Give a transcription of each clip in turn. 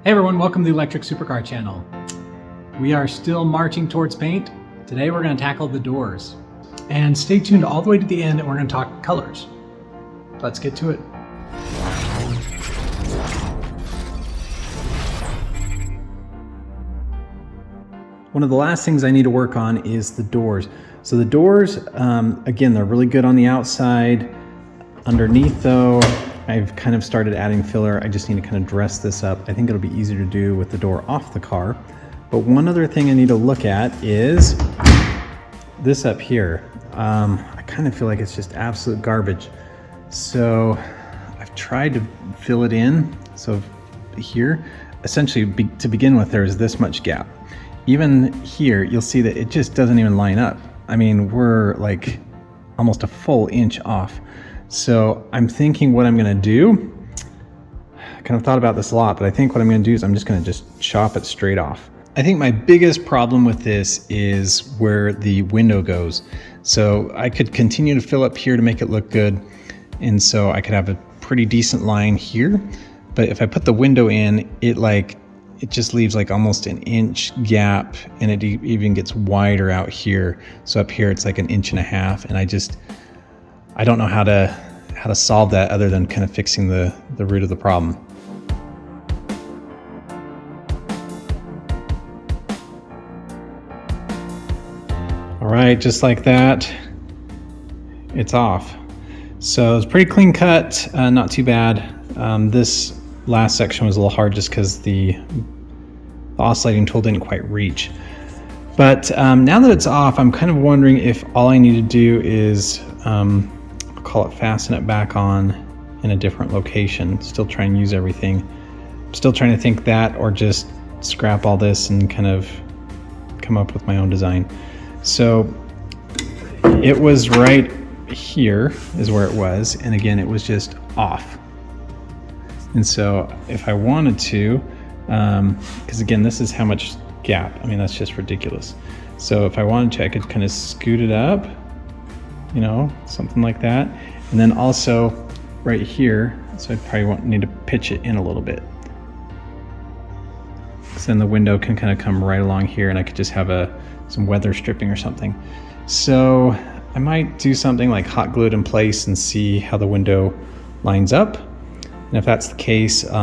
Hey everyone, welcome to the Electric Supercar channel. We are still marching towards paint. Today we're going to tackle the doors. And stay tuned all the way to the end and we're going to talk colors. Let's get to it. One of the last things I need to work on is the doors. So the doors, again, they're really good on the outside. Underneath though, I've kind of started adding filler. I just need to kind of dress this up. I think it'll be easier to do with the door off the car. But one other thing I need to look at is this up here. I kind of feel like it's just absolute garbage. So I've tried to fill it in. So here, essentially to begin with, there's this much gap. Even here, you'll see that it just doesn't even line up. I mean, we're like almost a full inch off. So I'm thinking what I'm gonna do, I kind of thought about this a lot, but I think what I'm gonna do is I'm just gonna chop it straight off. I think my biggest problem with this is where the window goes. So I could continue to fill up here to make it look good. And so I could have a pretty decent line here. But if I put the window in, it just leaves like almost an inch gap, and it even gets wider out here. So up here, it's like 1.5 inches. And I don't know how to solve that other than kind of fixing the root of the problem. All right, just like that, it's off. So it's pretty clean cut, not too bad. This last section was a little hard just because the oscillating tool didn't quite reach. But now that it's off, I'm kind of wondering if all I need to do is call it fasten it back on in a different location. Still try and use everything. Still trying to think that, or just scrap all this and kind of come up with my own design. So it was right here is where it was, and again it was just off. And so if I wanted to, because again this is how much gap, I mean that's just ridiculous. So if I wanted to, I could kind of scoot it up, you know, something like that. And then also right here, so I probably need to pitch it in a little bit. So then the window can kind of come right along here, and I could just have some weather stripping or something. So I might do something like hot glue it in place and see how the window lines up. And if that's the case, like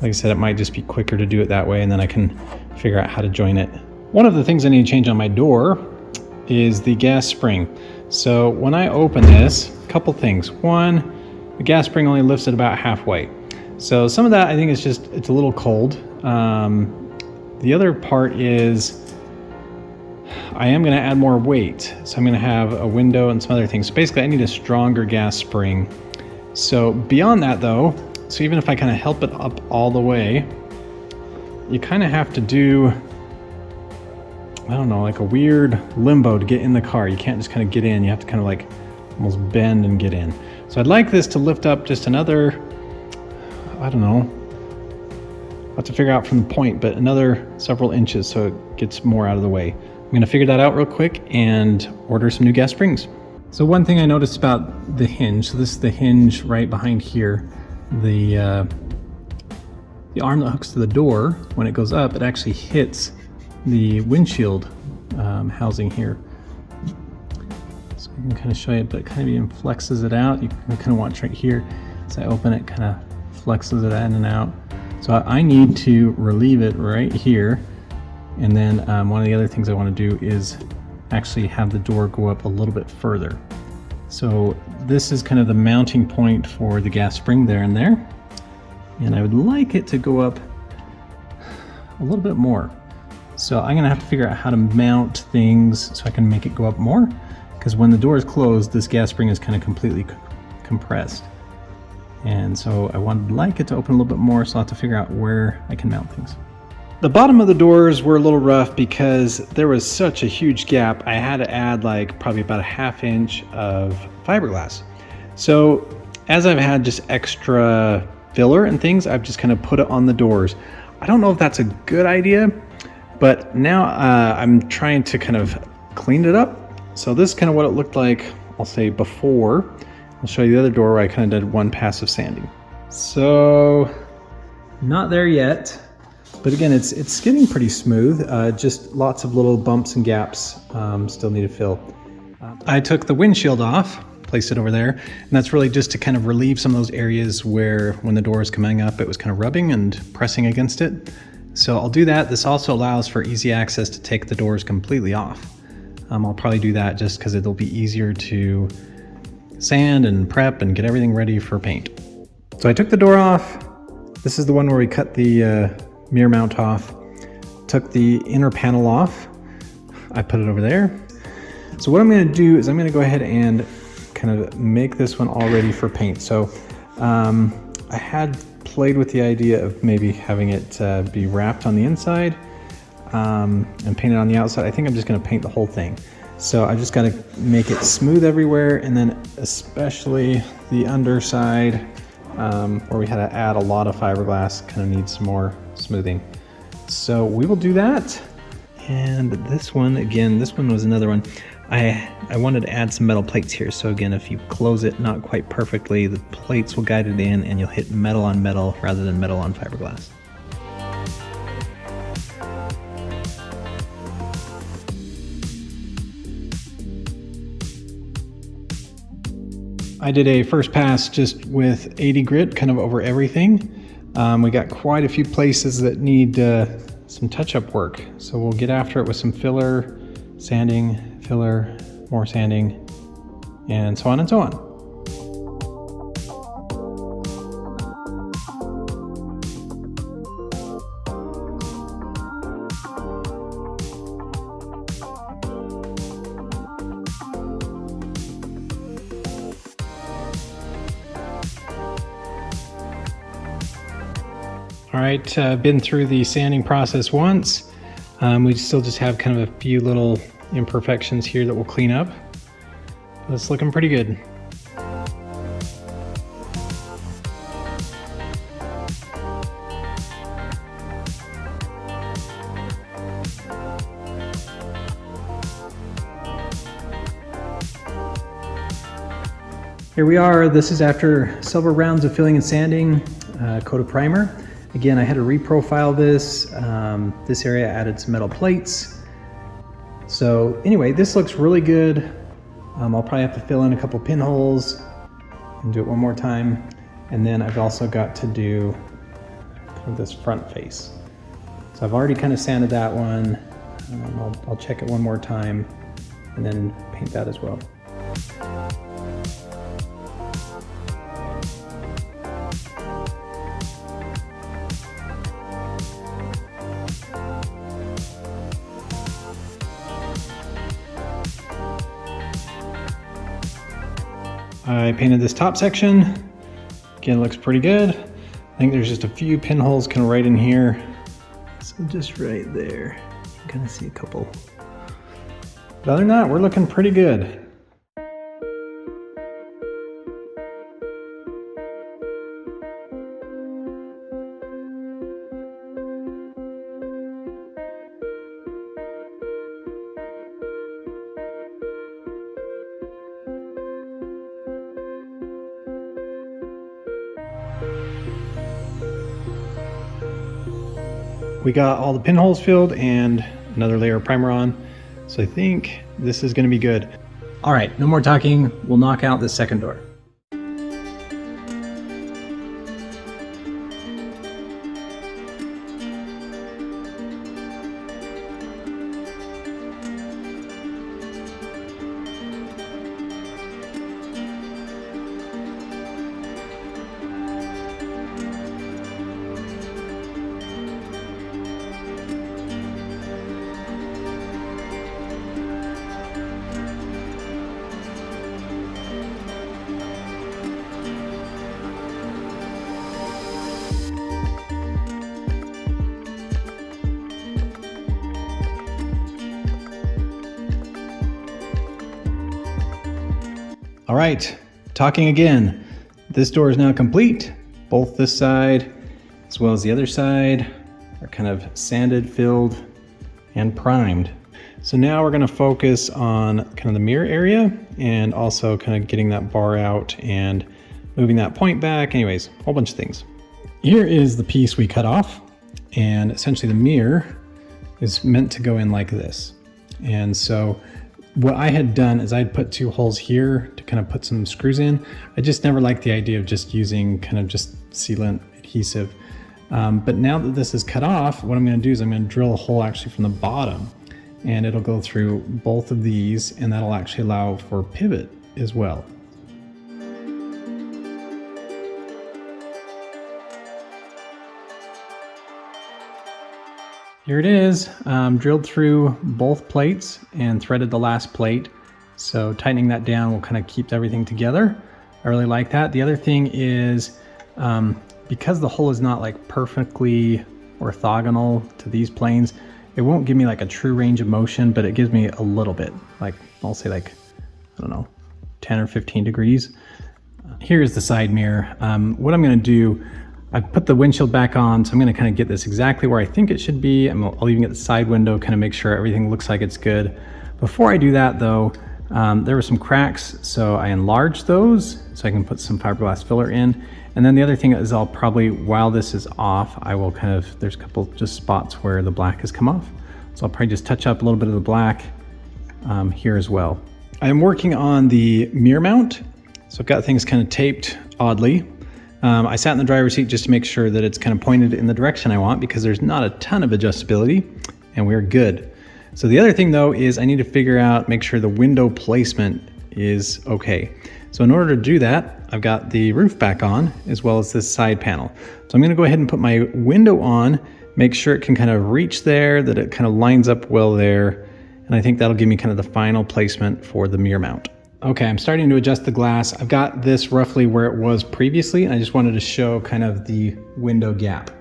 I said, it might just be quicker to do it that way, and then I can figure out how to join it. One of the things I need to change on my door is the gas spring. So when I open this, a couple things. One, the gas spring only lifts it about halfway. So some of that I think is just, it's a little cold. The other part is I am gonna add more weight. So I'm gonna have a window and some other things. So basically I need a stronger gas spring. So beyond that though, so even if I kind of help it up all the way, you kind of have to do, I don't know, like a weird limbo to get in the car. You can't just kind of get in. You have to kind of like almost bend and get in. So I'd like this to lift up just another, I don't know, I'll have to figure out from the point, but another several inches so it gets more out of the way. I'm gonna figure that out real quick and order some new gas springs. So one thing I noticed about the hinge, so this is the hinge right behind here, the arm that hooks to the door, when it goes up, it actually hits the windshield housing here. So I can kind of show you, but it kind of even flexes it out. You can kind of watch right here. As I open it, kind of flexes it in and out. So I need to relieve it right here. And then one of the other things I want to do is actually have the door go up a little bit further. So this is kind of the mounting point for the gas spring there and there. And I would like it to go up a little bit more. So I'm gonna have to figure out how to mount things so I can make it go up more, because when the door is closed, this gas spring is kind of completely compressed. And so I would like it to open a little bit more, so I'll have to figure out where I can mount things. The bottom of the doors were a little rough because there was such a huge gap. I had to add like probably about 1/2 inch of fiberglass. So as I've had just extra filler and things, I've just kind of put it on the doors. I don't know if that's a good idea, but now I'm trying to kind of clean it up. So this is kind of what it looked like, I'll say before. I'll show you the other door where I kind of did one pass of sanding. So Not there yet, but again, it's getting pretty smooth. Just lots of little bumps and gaps still need to fill. I took the windshield off, placed it over there, and that's really just to kind of relieve some of those areas where when the door was coming up, it was kind of rubbing and pressing against it. So I'll do that. This also allows for easy access to take the doors completely off. I'll probably do that just because it'll be easier to sand and prep and get everything ready for paint. So I took the door off. This is the one where we cut the mirror mount off. Took the inner panel off. I put it over there. So what I'm going to do is I'm going to go ahead and kind of make this one all ready for paint. So I had played with the idea of maybe having it be wrapped on the inside and painted on the outside. I think I'm just going to paint the whole thing. So I just got to make it smooth everywhere, and then especially the underside where we had to add a lot of fiberglass, kind of needs some more smoothing. So we will do that. And this one, again, this one was another one. I wanted to add some metal plates here. So again, if you close it not quite perfectly, the plates will guide it in and you'll hit metal on metal rather than metal on fiberglass. I did a first pass just with 80 grit kind of over everything. We got quite a few places that need some touch-up work. So we'll get after it with some filler, sanding, filler, more sanding, and so on and so on. All right, been through the sanding process once. We still just have kind of a few little imperfections here that we'll clean up. But it's looking pretty good. Here we are. This is after several rounds of filling and sanding, coat of primer. Again, I had to reprofile this. This area I added some metal plates. So anyway, this looks really good. I'll probably have to fill in a couple pinholes and do it one more time. And then I've also got to do this front face. So I've already kind of sanded that one. I'll check it one more time and then paint that as well. I painted this top section. Again, it looks pretty good. I think there's just a few pinholes kind of right in here. So just right there, you can kind of see a couple. But other than that, we're looking pretty good. We got all the pinholes filled and another layer of primer on. So I think this is gonna be good. All right, no more talking. We'll knock out the second door. All right, talking again. This door is now complete. Both this side as well as the other side are kind of sanded, filled, and primed. So now we're gonna focus on kind of the mirror area and also kind of getting that bar out and moving that point back. Anyways, a whole bunch of things. Here is the piece we cut off, and essentially the mirror is meant to go in like this. And so what I had done is I'd put 2 holes here to kind of put some screws in. I just never liked the idea of just using kind of just sealant adhesive. But now that this is cut off, what I'm going to do is I'm going to drill a hole actually from the bottom, and it'll go through both of these, and that'll actually allow for pivot as well. Here it is, drilled through both plates and threaded the last plate. So tightening that down will kind of keep everything together. I really like that. The other thing is, because the hole is not like perfectly orthogonal to these planes, it won't give me like a true range of motion, but it gives me a little bit, like I'll say like, I don't know, 10 or 15 degrees. Here's the side mirror. What I'm gonna do, I put the windshield back on, so I'm gonna kind of get this exactly where I think it should be. I'll even get the side window, kind of make sure everything looks like it's good. Before I do that though, there were some cracks, so I enlarged those so I can put some fiberglass filler in. And then the other thing is I'll probably, while this is off, I will kind of, there's a couple just spots where the black has come off. So I'll probably just touch up a little bit of the black here as well. I'm working on the mirror mount. So I've got things kind of taped oddly. I sat in the driver's seat just to make sure that it's kind of pointed in the direction I want, because there's not a ton of adjustability, and we're good. So the other thing though is I need to figure out, make sure the window placement is okay. So in order to do that, I've got the roof back on as well as this side panel. So I'm gonna go ahead and put my window on, make sure it can kind of reach there, that it kind of lines up well there. And I think that'll give me kind of the final placement for the mirror mount. Okay, I'm starting to adjust the glass. I've got this roughly where it was previously, and I just wanted to show kind of the window gap.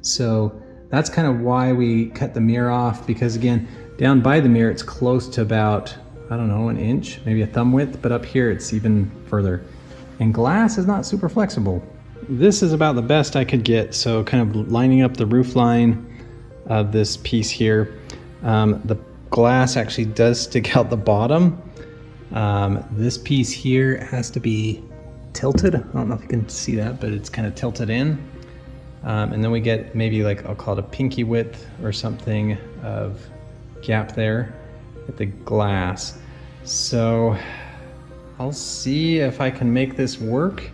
So that's kind of why we cut the mirror off, because again, down by the mirror, it's close to about, I don't know, an inch, maybe a thumb width, but up here it's even further. And glass is not super flexible. This is about the best I could get. So kind of lining up the roof line of this piece here. The glass actually does stick out the bottom. This piece here has to be tilted. I don't know if you can see that, but it's kind of tilted in. And then we get maybe like, I'll call it a pinky width or something of gap there at the glass. So I'll see if I can make this work.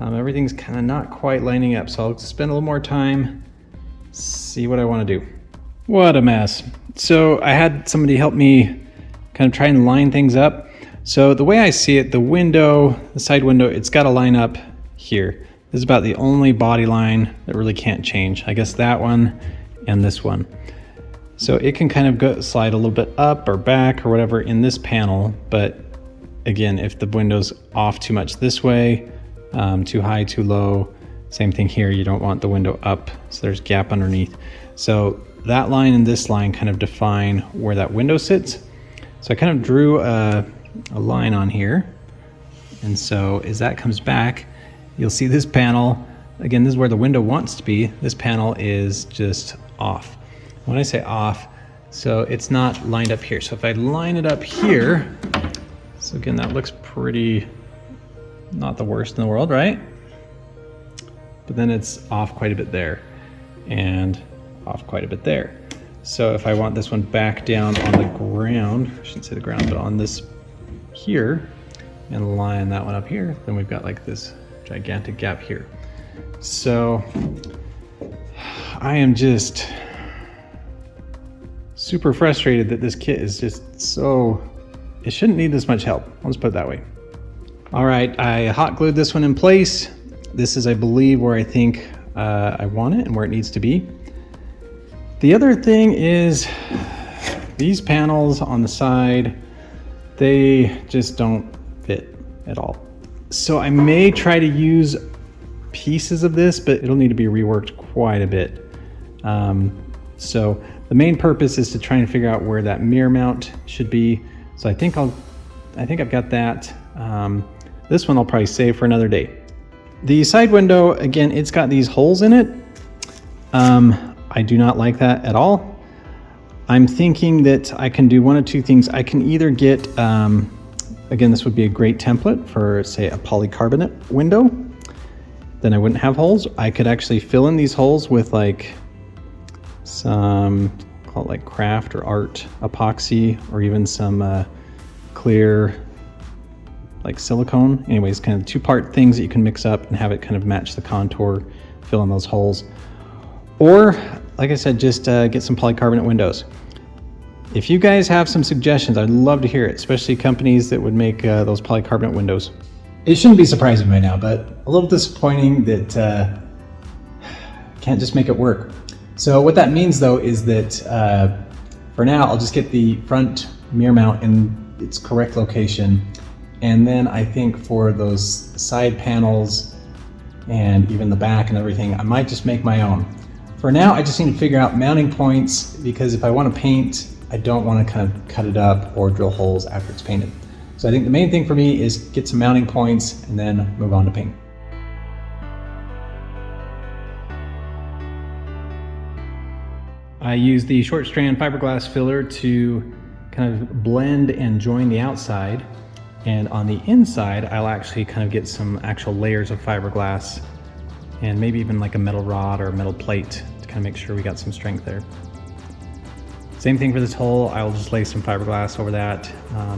Everything's kind of not quite lining up, so I'll spend a little more time, see what I want to do. What a mess. So I had somebody help me kind of try and line things up. So the way I see it, the window, the side window, it's got to line up here. This is about the only body line that really can't change. I guess that one and this one. So it can kind of slide a little bit up or back or whatever in this panel. But again, if the window's off too much this way, too high, too low, same thing here. You don't want the window up, so there's gap underneath. So that line and this line kind of define where that window sits. So I kind of drew a line on here. And so as that comes back, you'll see this panel, again, this is where the window wants to be. This panel is just off. When I say off, so it's not lined up here. So if I line it up here, so again, that looks pretty, not the worst in the world, right? But then it's off quite a bit there and off quite a bit there. So if I want this one back down on the ground, I shouldn't say the ground, but on this here, and line that one up here, then we've got like this gigantic gap here. So I am just super frustrated that this kit is just so, it shouldn't need this much help. Let's put it that way. All right, I hot glued this one in place. This is, I believe, where I think I want it and where it needs to be. The other thing is these panels on the side, they just don't fit at all. So I may try to use pieces of this, but it'll need to be reworked quite a bit. So the main purpose is to try and figure out where that mirror mount should be. So I think I've got that. This one I'll probably save for another day. The side window, again, it's got these holes in it. I do not like that at all. I'm thinking that I can do one of two things. I can either get, again, this would be a great template for, say, a polycarbonate window. then I wouldn't have holes. I could actually fill in these holes with like some, call it like craft or art epoxy, or even some clear like silicone. Anyways, kind of two-part things that you can mix up and have it kind of match the contour, fill in those holes. Or, like I said, just get some polycarbonate windows. If you guys have some suggestions, I'd love to hear it, especially companies that would make those polycarbonate windows. It shouldn't be surprising by now, but a little disappointing that can't just make it work. So what that means though is that for now, I'll just get the front mirror mount in its correct location. And then I think for those side panels and even the back and everything, I might just make my own. For now, I just need to figure out mounting points, because if I want to paint, I don't want to kind of cut it up or drill holes after it's painted. So I think the main thing for me is get some mounting points and then move on to paint. I use the short strand fiberglass filler to kind of blend and join the outside. And on the inside, I'll actually kind of get some actual layers of fiberglass and maybe even like a metal rod or a metal plate to kind of make sure we got some strength there. Same thing for this hole. I'll just lay some fiberglass over that.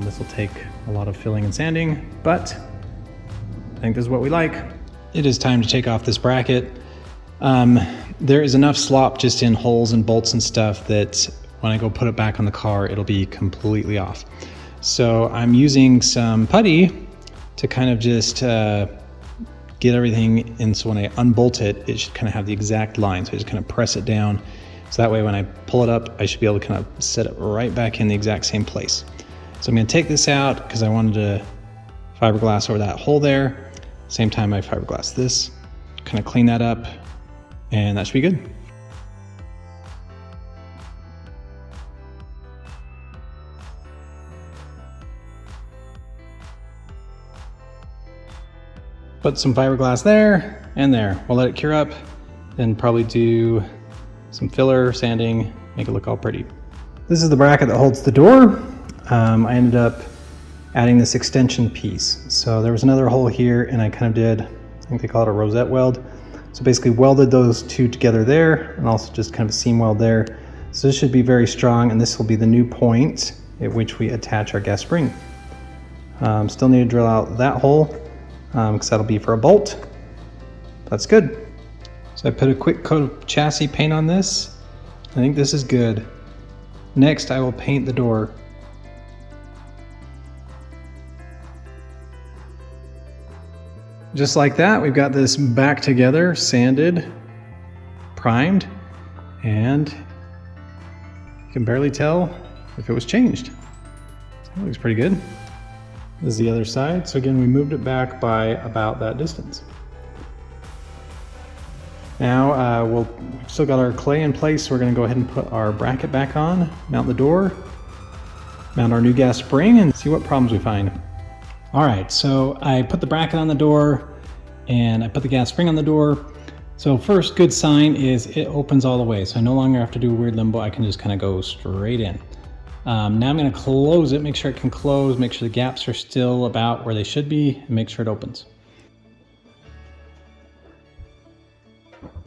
This will take a lot of filling and sanding, but I think this is what we like. It is time to take off this bracket. There is enough slop just in holes and bolts and stuff that when I go put it back on the car, it'll be completely off. So I'm using some putty to kind of just get everything in, so when I unbolt it, it should kind of have the exact line. So I just kind of press it down. So that way when I pull it up, I should be able to kind of set it right back in the exact same place. So I'm gonna take this out because I wanted to fiberglass over that hole there. Same time I fiberglass this, kind of clean that up, and that should be good. Put some fiberglass there and there. We'll let it cure up, then probably do some filler, sanding, make it look all pretty. This is the bracket that holds the door. I ended up adding this extension piece. So there was another hole here and I kind of did, I think they call it a rosette weld. So basically welded those two together there and also just kind of seam weld there. So this should be very strong, and this will be the new point at which we attach our gas spring. Still need to drill out that hole, because that'll be for a bolt. That's good. So I put a quick coat of chassis paint on this. I think this is good. Next, I will paint the door. Just like that, we've got this back together, sanded, primed, and you can barely tell if it was changed. That looks pretty good. This is the other side. So again, we moved it back by about that distance. Now we've still got our clay in place, so we're going to go ahead and put our bracket back on, mount the door, mount our new gas spring, and see what problems we find. All right, so I put the bracket on the door and I put the gas spring on the door. So first good sign is it opens all the way. So I no longer have to do a weird limbo. I can just kind of go straight in. Now I'm going to close it, make sure it can close, make sure the gaps are still about where they should be, and make sure it opens.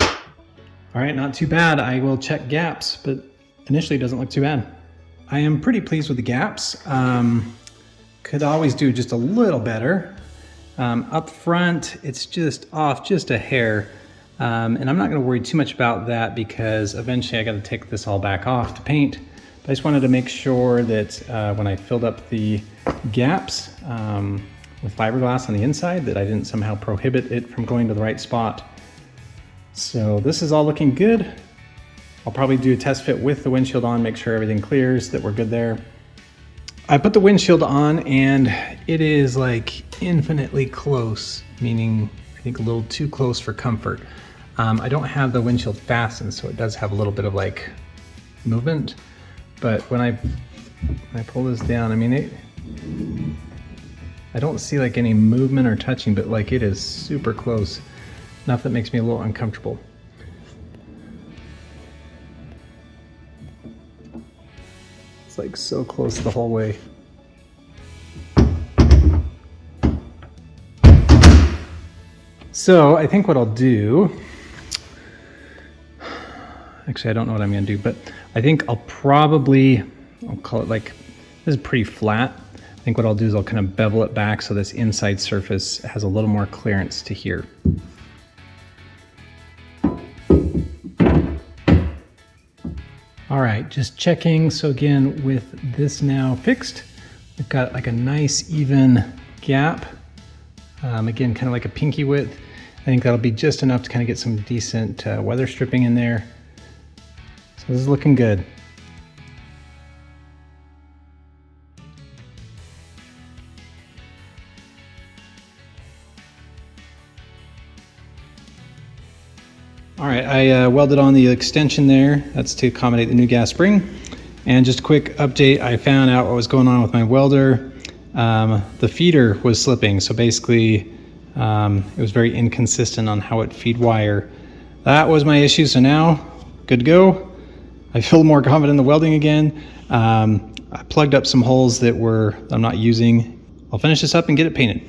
All right, not too bad. I will check gaps, but initially it doesn't look too bad. I am pretty pleased with the gaps. Could always do just a little better. Up front, it's just off just a hair. And I'm not gonna worry too much about that because eventually I gotta take this all back off to paint. But I just wanted to make sure that when I filled up the gaps with fiberglass on the inside, that I didn't somehow prohibit it from going to the right spot. So this is all looking good. I'll probably do a test fit with the windshield on, make sure everything clears, that we're good there. I put the windshield on and it is like infinitely close, meaning I think a little too close for comfort. I don't have the windshield fastened, so it does have a little bit of like movement. But when I pull this down, I mean, I don't see like any movement or touching, but like it is super close. Enough that makes me a little uncomfortable. It's like so close the whole way. So I think what I'll do, actually I don't know what I'm gonna do, but I think I'll call it like, this is pretty flat. I think what I'll do is I'll kind of bevel it back so this inside surface has a little more clearance to here. All right, just checking. So again, with this now fixed, we've got like a nice even gap. Again, kind of like a pinky width. I think that'll be just enough to kind of get some decent weather stripping in there. So this is looking good. All right, I welded on the extension there. That's to accommodate the new gas spring. And just a quick update, I found out what was going on with my welder. The feeder was slipping, so basically it was very inconsistent on how it feed wire. That was my issue, so now good to go. I feel more confident in the welding again. I plugged up some holes that I'm not using. I'll finish this up and get it painted.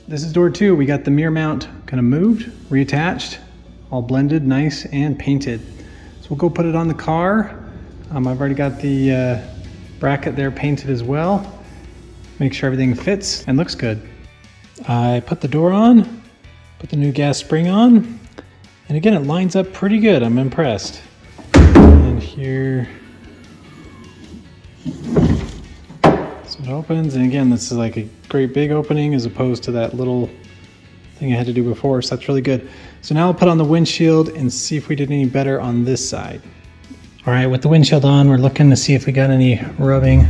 This is door 2. We got the mirror mount kind of moved, reattached, all blended, nice, and painted. So we'll go put it on the car. I've already got the bracket there painted as well. Make sure everything fits and looks good. I put the door on, put the new gas spring on, and again, it lines up pretty good. I'm impressed. And here, so it opens, and again, this is like a great big opening as opposed to that little thing I had to do before, so that's really good. So now I'll put on the windshield and see if we did any better on this side. All right, with the windshield on, we're looking to see if we got any rubbing.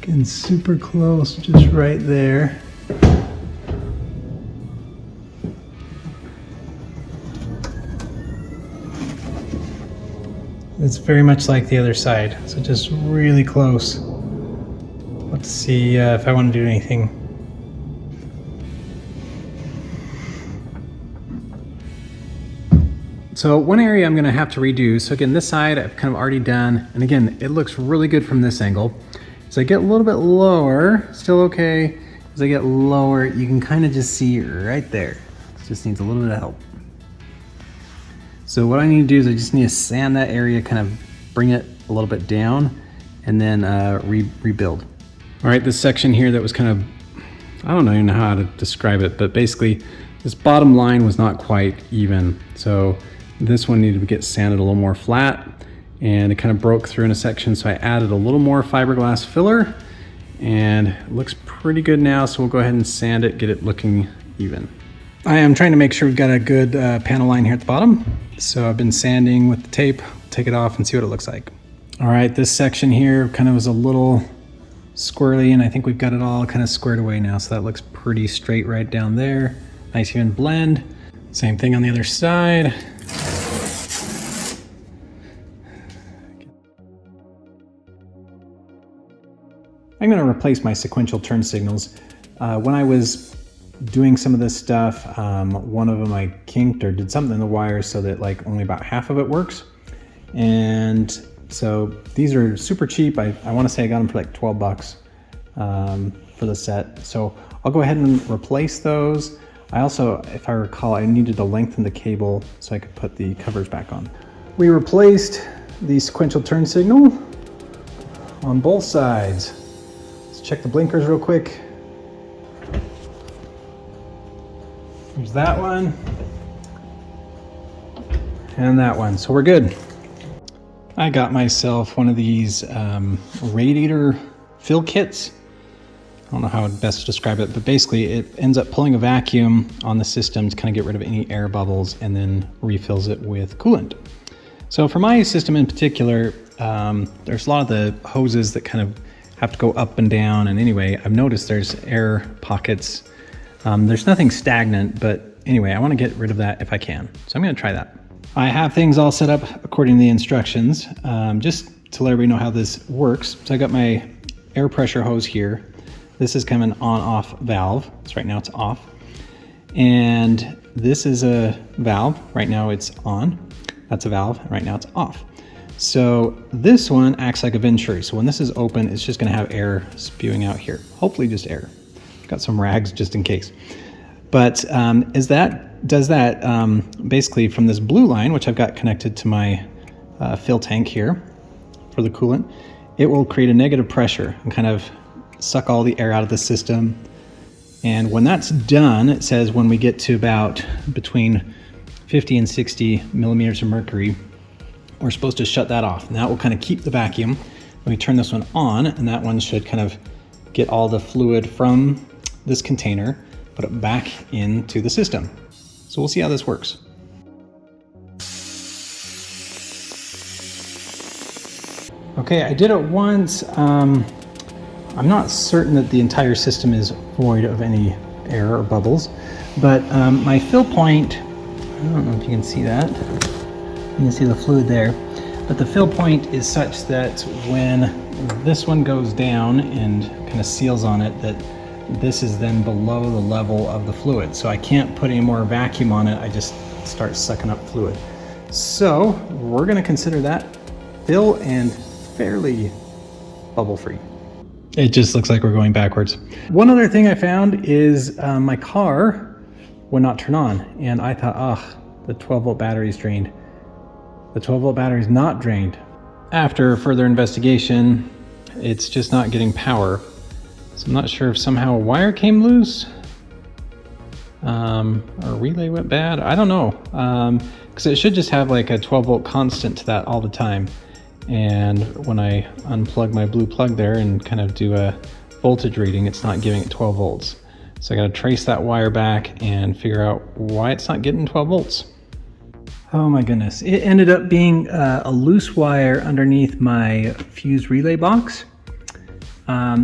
Getting super close, just right there. It's very much like the other side, so just really close. Let's see if I want to do anything. So one area I'm going to have to redo. So again, this side I've kind of already done, and again, it looks really good from this angle. As I get a little bit lower, still okay. As I get lower, you can kind of just see right there. It just needs a little bit of help. So what I need to do is I just need to sand that area, kind of bring it a little bit down, and then rebuild. All right, this section here that was kind of, I don't even know how to describe it, but basically this bottom line was not quite even. So this one needed to get sanded a little more flat, and it kind of broke through in a section. So I added a little more fiberglass filler, and it looks pretty good now. So we'll go ahead and sand it, get it looking even. I am trying to make sure we've got a good panel line here at the bottom. So I've been sanding with the tape, take it off and see what it looks like. All right, this section here kind of was a little squirrely, and I think we've got it all kind of squared away now. So that looks pretty straight right down there. Nice even blend. Same thing on the other side. I'm gonna replace my sequential turn signals. When I was doing some of this stuff, one of them I kinked or did something in the wires so that like only about half of it works. And so these are super cheap. I want to say I got them for like 12 bucks for the set. So I'll go ahead and replace those. I also, if I recall, I needed to lengthen the cable so I could put the covers back on. We replaced the sequential turn signal on both sides. Let's check the blinkers real quick. There's that one and that one, so we're good. I got myself one of these radiator fill kits. I don't know how best to describe it, but basically it ends up pulling a vacuum on the system to kind of get rid of any air bubbles and then refills it with coolant. So for my system in particular, there's a lot of the hoses that kind of have to go up and down, and anyway, I've noticed there's air pockets. There's nothing stagnant, but anyway, I want to get rid of that if I can. So I'm going to try that. I have things all set up according to the instructions, just to let everybody know how this works. So I got my air pressure hose here. This is kind of an on-off valve. So right now it's off. And this is a valve. Right now it's on. That's a valve. And right now it's off. So this one acts like a venturi. So when this is open, it's just going to have air spewing out here. Hopefully just air. Got some rags just in case. But basically from this blue line, which I've got connected to my fill tank here for the coolant, it will create a negative pressure and kind of suck all the air out of the system. And when that's done, it says when we get to about between 50 and 60 millimeters of mercury, we're supposed to shut that off. And that will kind of keep the vacuum. When we turn this one on, and that one should kind of get all the fluid from this container, put it back into the system. So we'll see how this works. Okay, I did it once. I'm not certain that the entire system is void of any air or bubbles, but my fill point, I don't know if you can see that. You can see the fluid there, but the fill point is such that when this one goes down and kind of seals on it, that this is then below the level of the fluid. So I can't put any more vacuum on it. I just start sucking up fluid. So we're going to consider that fill and fairly bubble free. It just looks like we're going backwards. One other thing I found is my car would not turn on. And I thought, the 12-volt battery is drained. The 12-volt battery is not drained. After further investigation, it's just not getting power. So I'm not sure if somehow a wire came loose or a relay went bad. I don't know, because it should just have like a 12-volt constant to that all the time. And when I unplug my blue plug there and kind of do a voltage reading, it's not giving it 12 volts. So I got to trace that wire back and figure out why it's not getting 12 volts. Oh my goodness. It ended up being a loose wire underneath my fuse relay box.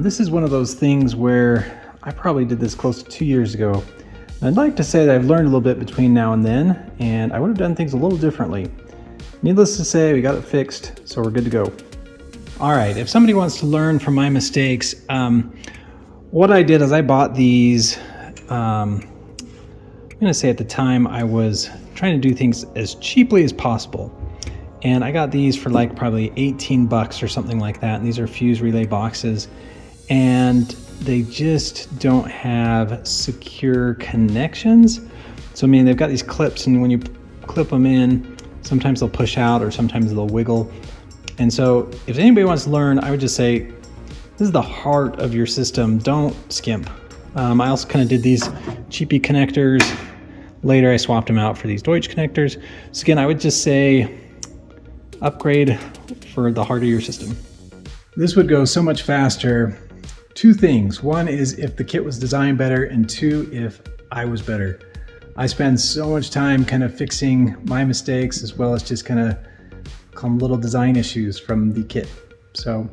This is one of those things where I probably did this close to 2 years ago. I'd like to say that I've learned a little bit between now and then, and I would have done things a little differently. Needless to say, we got it fixed, so we're good to go. All right, if somebody wants to learn from my mistakes, what I did is I bought these, I'm gonna say at the time I was trying to do things as cheaply as possible. And I got these for like probably 18 bucks or something like that. And these are fuse relay boxes. And they just don't have secure connections. So I mean, they've got these clips, and when you clip them in, sometimes they'll push out or sometimes they'll wiggle. And so if anybody wants to learn, I would just say, this is the heart of your system. Don't skimp. I also kind of did these cheapy connectors. Later, I swapped them out for these Deutsch connectors. So again, I would just say, upgrade for the heart of your system. This would go so much faster. Two things. One is if the kit was designed better, and two, if I was better. I spend so much time kind of fixing my mistakes as well as just kind of little design issues from the kit. So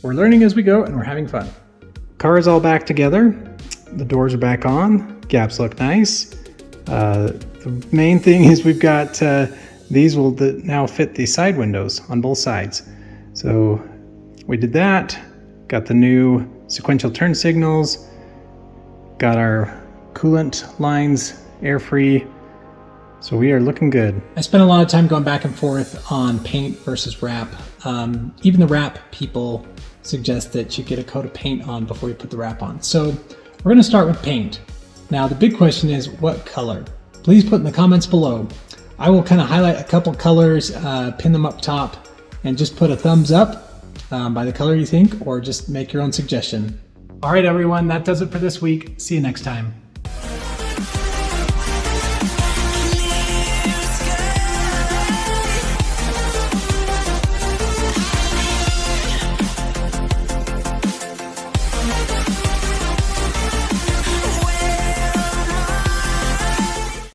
we're learning as we go and we're having fun. Car is all back together. The doors are back on. Gaps look nice. The main thing is we've got these will now fit the side windows on both sides. So we did that, got the new sequential turn signals, got our coolant lines air-free. So we are looking good. I spent a lot of time going back and forth on paint versus wrap. Even the wrap people suggest that you get a coat of paint on before you put the wrap on. So we're gonna start with paint. Now the big question is what color? Please put in the comments below. I will kind of highlight a couple colors, pin them up top, and just put a thumbs up by the color you think, or just make your own suggestion. All right, everyone, that does it for this week. See you next time.